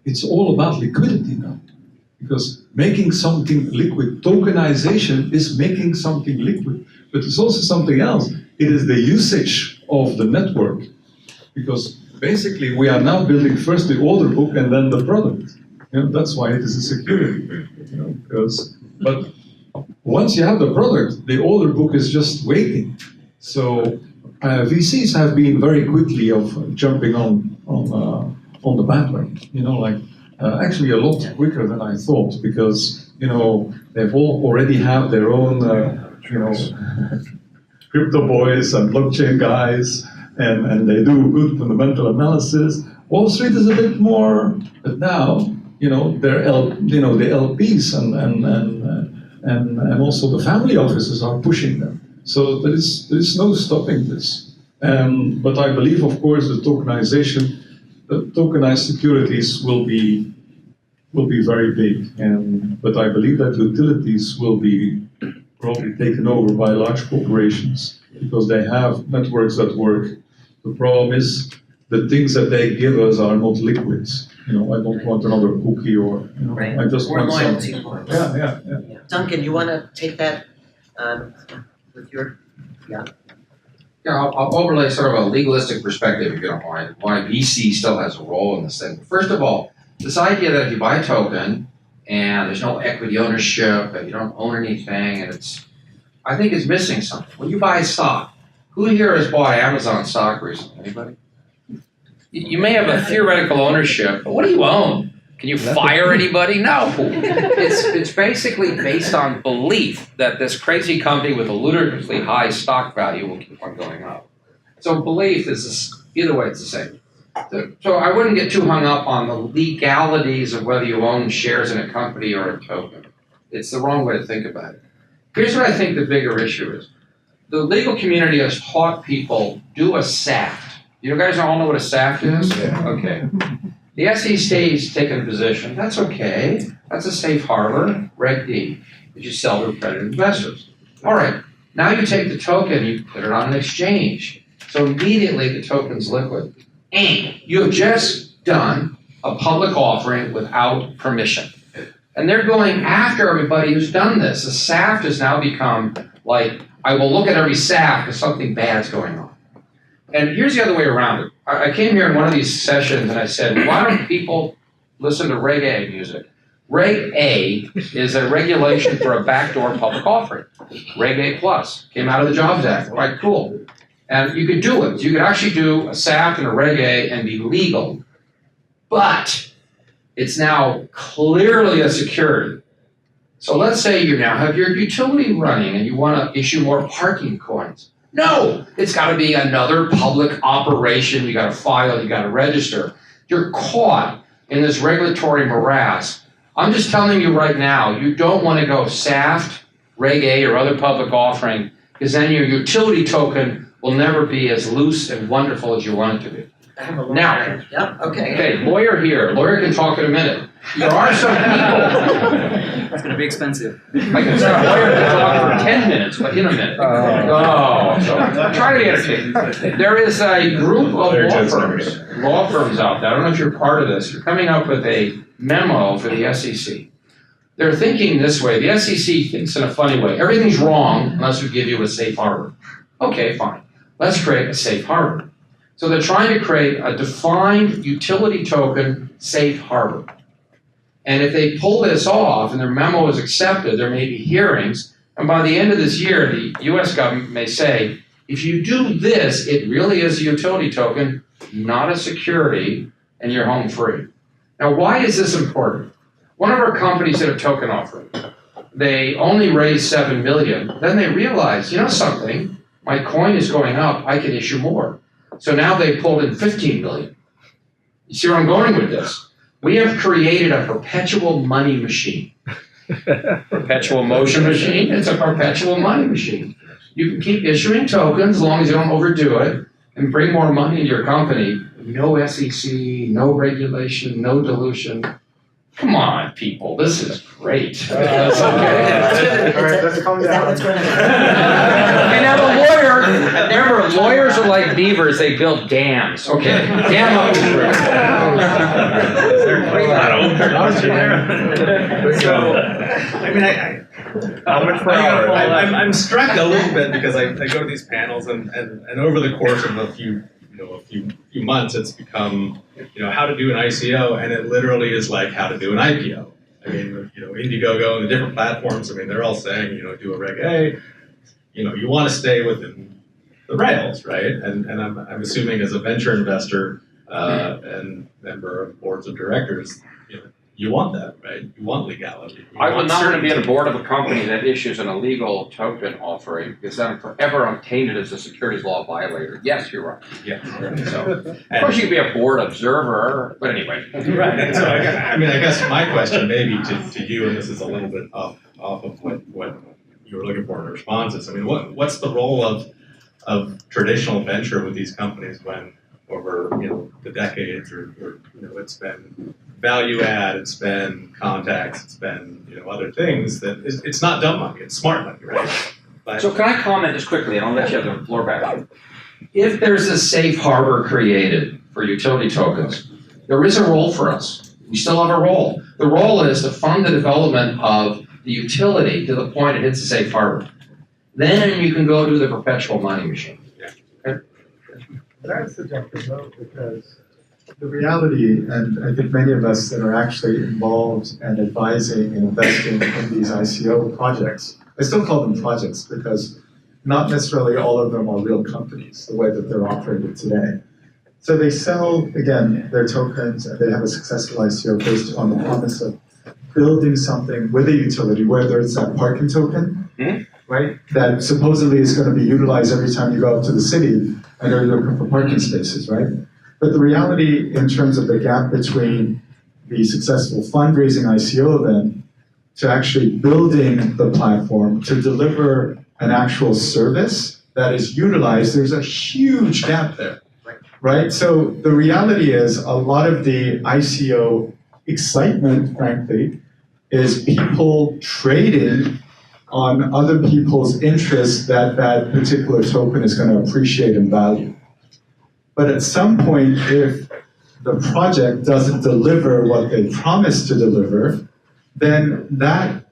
Speaker 2: it's all about liquidity now. Because making something liquid, tokenization is making something liquid, but it's also something else. It is the usage of the network. Because basically we are now building first the order book and then the product. That's why it is a security. But once you have the product, the order book is just waiting. So VCs have been very quickly of jumping on the bandwagon. Actually a lot quicker than I thought because they've already have their own crypto boys and blockchain guys and they do good fundamental analysis. Wall Street is a bit more, but now they're the LPs and also the family offices are pushing them. So there is no stopping this. But I believe, of course, the tokenized securities will be very big, but I believe that utilities will be probably taken over by large corporations because they have networks that work. The problem is the things that they give us are not liquid. I don't want another cookie or
Speaker 1: Right.
Speaker 2: I just
Speaker 1: Or
Speaker 2: want
Speaker 1: loyalty
Speaker 2: something.
Speaker 1: points.
Speaker 2: Yeah.
Speaker 1: Duncan, you want to take that with your,
Speaker 8: Yeah, I'll overlay sort of a legalistic perspective, if you don't mind, why VC still has a role in this thing. First of all, this idea that if you buy a token and there's no equity ownership and you don't own anything, and I think it's missing something. When you buy stock, who here has bought Amazon stock recently? Anybody? You may have a theoretical ownership, but what do you own? Can you fire anybody? No. It's basically based on belief that this crazy company with a ludicrously high stock value will keep on going up. So belief is either way, it's the same. So I wouldn't get too hung up on the legalities of whether you own shares in a company or a token. It's the wrong way to think about it. Here's what I think the bigger issue is. The legal community has taught people, do a SAFT. You guys all know what a SAFT is? Yeah. Okay. The SEC has taken a position, that's okay, that's a safe harbor, Reg D, that you sell to accredited investors. All right, now you take the token, you put it on an exchange. So immediately the token's liquid. And you have just done a public offering without permission. And they're going after everybody who's done this. The SAFT has now become like, I will look at every SAFT if something bad's going on. And here's the other way around it. I came here in one of these sessions and I said, why don't people listen to Reg A music? Reg A is a regulation for a backdoor public offering. Reg A Plus came out of the Jobs Act. Right, cool. And you could do it. You could actually do a SAFT and a Reg A and be legal. But it's now clearly a security. So let's say you now have your utility running and you want to issue more parking coins. No, it's got to be another public operation. You got to file, you got to register. You're caught in this regulatory morass. I'm just telling you right now, you don't want to go SAFT, Reg A, or other public offering, because then your utility token will never be as loose and wonderful as you want it to be. Now,
Speaker 1: Yep, okay.
Speaker 8: okay, lawyer here. Lawyer can talk in a minute. There are some people.
Speaker 5: It's gonna be expensive.
Speaker 8: I can say a lawyer can talk for 10 minutes, but in a minute. Oh, so try to be entertaining. There is a group of law firms out there. I don't know if you're part of this. You're coming up with a memo for the SEC. They're thinking this way. The SEC thinks in a funny way. Everything's wrong unless we give you a safe harbor. Okay, fine. Let's create a safe harbor. So they're trying to create a defined utility token safe harbor. And if they pull this off and their memo is accepted, there may be hearings. And by the end of this year, the US government may say, if you do this, it really is a utility token, not a security, and you're home free. Now, why is this important? One of our companies did a token offering. They only raised 7 million. Then they realized, you know something, my coin is going up, I can issue more. So now they pulled in 15 million. You see where I'm going with this? We have created a perpetual money machine. Perpetual motion machine, it's a perpetual money machine. You can keep issuing tokens as long as you don't overdo it and bring more money into your company. No SEC, no regulation, no dilution. Come on, people, this is great. That's okay.
Speaker 10: All right, let's calm
Speaker 1: Is that
Speaker 10: down.
Speaker 1: what's going to
Speaker 8: And now the lawyer, remember, lawyers are like beavers, they build dams. Okay, dam up is great.
Speaker 3: So, I mean,
Speaker 10: How much per hour?
Speaker 3: I'm struck a little bit because I go to these panels and over the course of a few months, it's become, how to do an ICO, and it literally is like how to do an IPO. I mean, Indiegogo and the different platforms, I mean, they're all saying, do a Reg A, you want to stay within the rails, right? And I'm assuming as a venture investor and member of boards of directors, you want that, right? You want legality.
Speaker 8: I would not want to be on the board of a company that issues an illegal token offering, because then I'm forever tainted as a securities law violator. Yes, you're right.
Speaker 3: Yeah.
Speaker 8: So, of course, you could be a board observer, but anyway.
Speaker 3: Right. And so, I guess my question maybe to you, and this is a little bit off of what you were looking for in responses. I mean, what's the role of traditional venture with these companies when over the decades or it's been value add, it's been contacts, it's been other things that it's not dumb money, it's smart money, right? But,
Speaker 8: So can I comment just quickly, and I'll let you have the floor back. If there's a safe harbor created for utility tokens, there is a role for us. We still have a role. The role is to fund the development of the utility to the point it hits the safe harbor. Then you can go do the perpetual money machine.
Speaker 4: But I would suggest a vote because the reality, and I think many of us that are actually involved and advising and investing in these ICO projects, I still call them projects because not necessarily all of them are real companies, the way that they're operated today. So they sell, again, their tokens and they have a successful ICO based on the promise of building something with a utility, whether it's that parking token, right, that supposedly is going to be utilized every time you go out to the city. I know you're looking for parking spaces, right? But the reality in terms of the gap between the successful fundraising ICO event to actually building the platform to deliver an actual service that is utilized, there's a huge gap there, right? So the reality is a lot of the ICO excitement, frankly, is people trading on other people's interests that that particular token is going to appreciate in value. But at some point, if the project doesn't deliver what they promised to deliver, then that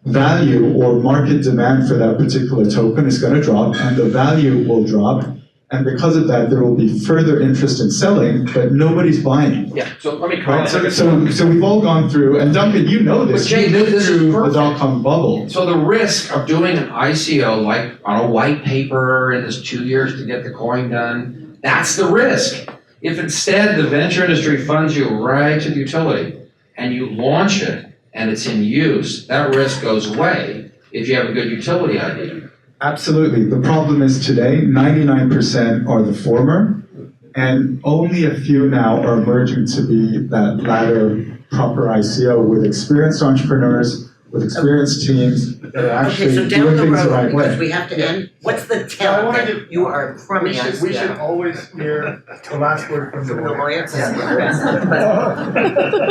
Speaker 4: value or market demand for that particular token is going to drop and the value will drop. And because of that, there will be further interest in selling, but nobody's buying.
Speaker 8: Yeah, so let me
Speaker 4: Right?
Speaker 8: comment.
Speaker 4: So we've all gone through, and Duncan, you know this,
Speaker 8: But Jay,
Speaker 4: you lived
Speaker 8: this is
Speaker 4: through the
Speaker 8: perfect.
Speaker 4: dot-com bubble.
Speaker 8: So the risk of doing an ICO like on a white paper and there's 2 years to get the coin done, that's the risk. If instead the venture industry funds you right to the utility and you launch it and it's in use, that risk goes away if you have a good utility idea.
Speaker 4: Absolutely. The problem is today, 99% are the former, and only a few now are emerging to be that latter proper ICO with experienced entrepreneurs, with experienced teams that are actually
Speaker 1: Okay, so down
Speaker 4: doing
Speaker 1: the
Speaker 4: things the right
Speaker 1: road, because
Speaker 4: way.
Speaker 1: we have to end, what's the tell that you are a crummy ICO?
Speaker 10: We should always hear the last word from the
Speaker 1: From the
Speaker 10: lawyer.
Speaker 1: lawyer?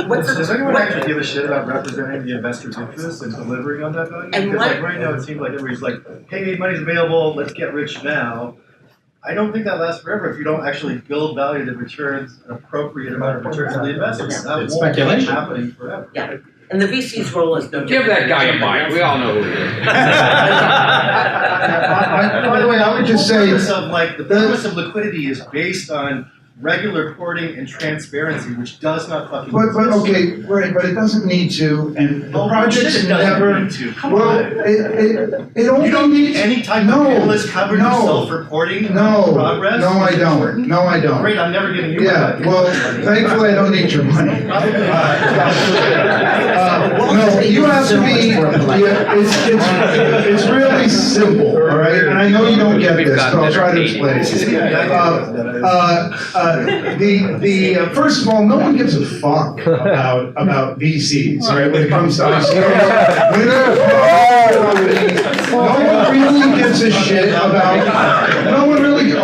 Speaker 1: What's
Speaker 10: Does
Speaker 1: the,
Speaker 10: anyone
Speaker 1: what,
Speaker 10: actually give a shit about representing the investor's interests and delivering on that value?
Speaker 1: And
Speaker 10: Because
Speaker 1: what-
Speaker 10: like right now, it seems like everybody's like, hey, money's available, let's get rich now. I don't think that lasts forever if you don't actually build value that returns an appropriate amount of returns to the investors. That
Speaker 8: It's
Speaker 10: won't keep
Speaker 8: speculation.
Speaker 10: happening forever.
Speaker 1: yeah, and the VC's role is no
Speaker 8: Give
Speaker 1: different.
Speaker 8: that guy a bite, we all know who he is.
Speaker 7: By the way, I would just say,
Speaker 10: The premise of liquidity is based on regular reporting and transparency, which does not fucking
Speaker 7: but
Speaker 10: exist.
Speaker 7: okay, right, but it doesn't need to, and the
Speaker 10: Oh,
Speaker 7: project's
Speaker 10: shit, it doesn't
Speaker 7: never,
Speaker 10: need to. Come
Speaker 7: well,
Speaker 10: on.
Speaker 7: it only
Speaker 10: You don't need
Speaker 7: needs.
Speaker 10: any type
Speaker 7: No,
Speaker 10: of analyst coverage
Speaker 7: no,
Speaker 10: of self-reporting
Speaker 7: No,
Speaker 10: progress?
Speaker 7: no, I don't, no, I don't.
Speaker 10: Great, I'm never giving you
Speaker 7: Yeah,
Speaker 10: my
Speaker 7: well, thankfully I don't need your money. No, you have to be, it's really simple, all right? And I know you don't get this, but I'll try to explain it. First of all, no one gives a fuck about VCs, right? When it comes to ICOs. No one really gives a shit about,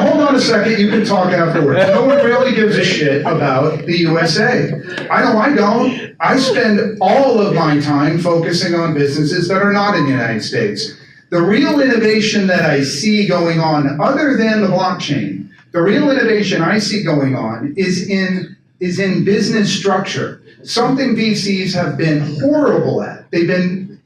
Speaker 7: hold on a second, you can talk afterwards. No one really gives a shit about the USA. I know I don't. I spend all of my time focusing on businesses that are not in the United States. The real innovation that I see going on, other than the blockchain, the real innovation I see going on is in business structure. Something VCs have been horrible at. They've been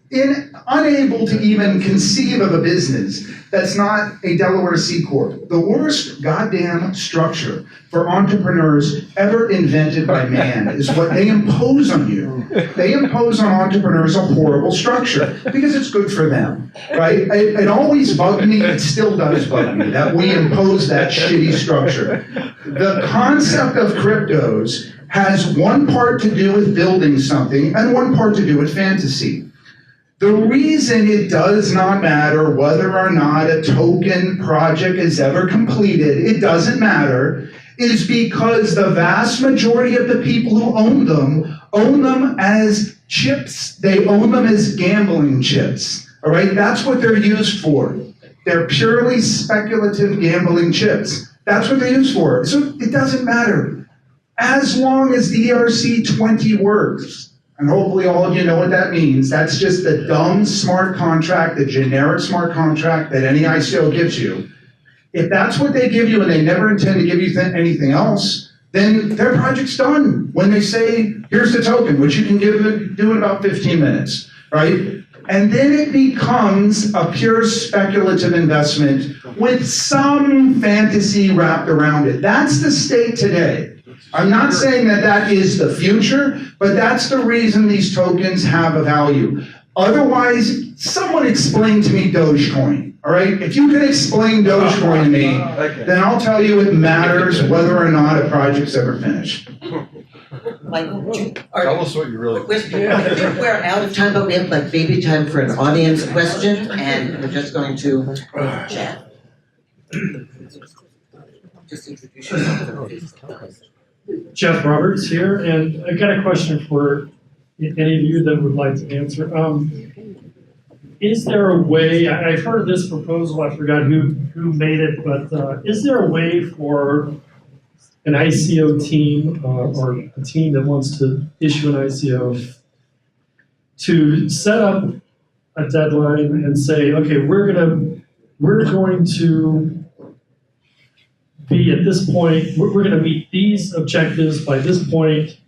Speaker 7: unable to even conceive of a business that's not a Delaware C Corp. The worst goddamn structure for entrepreneurs ever invented by man is what they impose on you. They impose on entrepreneurs a horrible structure because it's good for them, right? It always bugged me, it still does bug me, that we impose that shitty structure. The concept of cryptos has one part to do with building something and one part to do with fantasy. The reason it does not matter whether or not a token project is ever completed, it doesn't matter, is because the vast majority of the people who own them as chips. They own them as gambling chips, all right? That's what they're used for. They're purely speculative gambling chips. That's what they're used for. So it doesn't matter. As long as the ERC-20 works, and hopefully all of you know what that means. That's just the dumb smart contract, the generic smart contract that any ICO gives you. If that's what they give you and they never intend to give you anything else, then their project's done. When they say, here's the token, which you can do in about 15 minutes, right? And then it becomes a pure speculative investment with some fantasy wrapped around it. That's the state today. I'm not saying that that is the future, but that's the reason these tokens have a value. Otherwise, someone explain to me Dogecoin, all right? If you can explain Dogecoin to me, then I'll tell you it matters whether or not a project's ever finished.
Speaker 1: Michael,
Speaker 9: Tell us what you really.
Speaker 1: we're out of time, but we have like baby time for an audience question, and we're just going to chat. Just introduce yourself.
Speaker 11: Jeff Roberts here, and I got a question for any of you that would like to answer. Is there a way, I've heard of this proposal, I forgot who made it, but is there a way for an ICO team or a team that wants to issue an ICO to set up a deadline and say, okay, we're going to be at this point, we're going to meet these objectives by this point,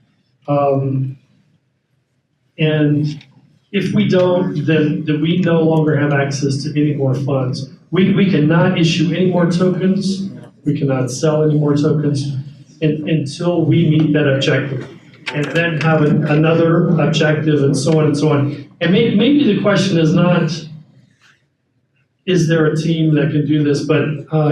Speaker 11: and if we don't, then we no longer have access to any more funds. We cannot issue any more tokens, we cannot sell any more tokens until we meet that objective, and then have another objective, and so on and so on. And maybe the question is not, is there a team that can do this, but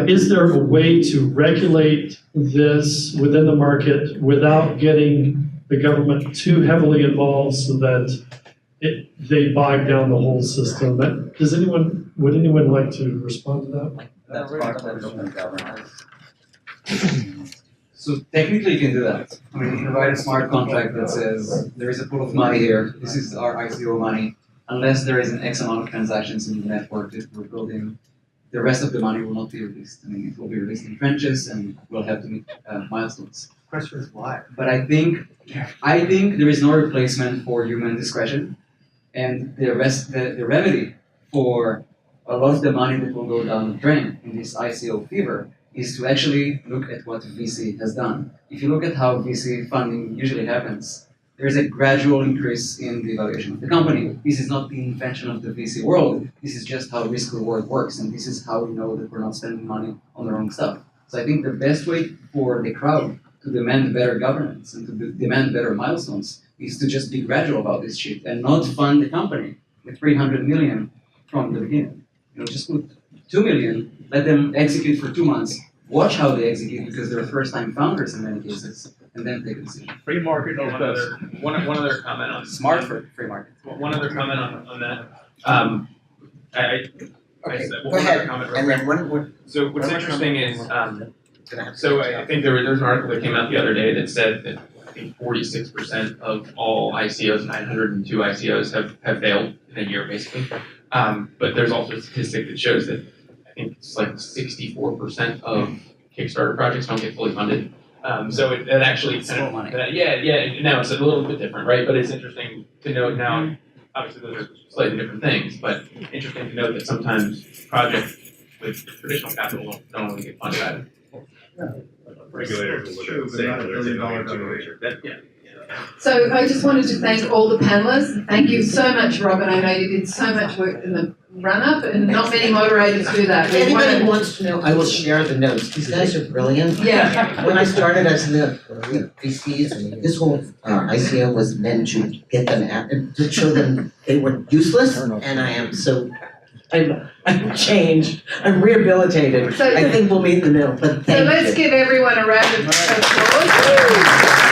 Speaker 11: is there a way to regulate this within the market without getting the government too heavily involved so that they bog down the whole system. Would anyone like to respond to that?
Speaker 5: That's part of the governance. So technically you can do that. I mean, you can write a smart contract that says there is a pool of money here. This is our ICO money. Unless there is an X amount of transactions in the network that we're building, the rest of the money will not be released. I mean, it will be released in tranches and we'll have to meet milestones.
Speaker 10: Question is why?
Speaker 5: But I think there is no replacement for human discretion, and the remedy for a lot of the money that will go down the drain in this ICO fever is to actually look at what VC has done. If you look at how VC funding usually happens, there is a gradual increase in the valuation of the company. This is not the invention of the VC world. This is just how risk reward works, and this is how we know that we're not spending money on the wrong stuff. So I think the best way for the crowd to demand better governance and to demand better milestones is to just be gradual about this shit and not fund the company with 300 million from the beginning. Just put 2 million, let them execute for 2 months, watch how they execute because they're first-time founders in many cases, and then take a decision.
Speaker 6: Free market is best. One other comment on
Speaker 5: Smart for free market.
Speaker 6: One other comment on that.
Speaker 1: Okay,
Speaker 6: said-
Speaker 1: go
Speaker 6: one
Speaker 1: ahead,
Speaker 6: other comment real
Speaker 1: and
Speaker 6: quick.
Speaker 1: then one more.
Speaker 6: So what's
Speaker 1: one more
Speaker 6: interesting
Speaker 1: comment.
Speaker 6: is, so I think there's an article that came out the other day that said that I think 46% of all ICOs, 902 ICOs have failed in a year basically. But there's also a statistic that shows that I think it's like 64% of Kickstarter projects don't get fully funded. So it actually kind of,
Speaker 5: money.
Speaker 6: now it's a little bit different, right? But it's interesting to note now, obviously those are slightly different things, but interesting to note that sometimes projects with traditional capital don't only get funded either.
Speaker 10: Regulators will look at the same, whether it's $1 million.
Speaker 12: So I just wanted to thank all the panelists. Thank you so much, Robin. I know you did so much work in the run-up, and not many moderators do that.
Speaker 1: If anybody wants to know, I will share the notes. These guys are brilliant.
Speaker 12: Yeah.
Speaker 1: When I started as the VCs, this whole ICO was meant to get them out, to show them they were useless, and I'm changed, I'm rehabilitated.
Speaker 12: So-
Speaker 1: I think we'll meet in the middle, but
Speaker 12: So
Speaker 1: thank you.
Speaker 12: let's give everyone a round of applause.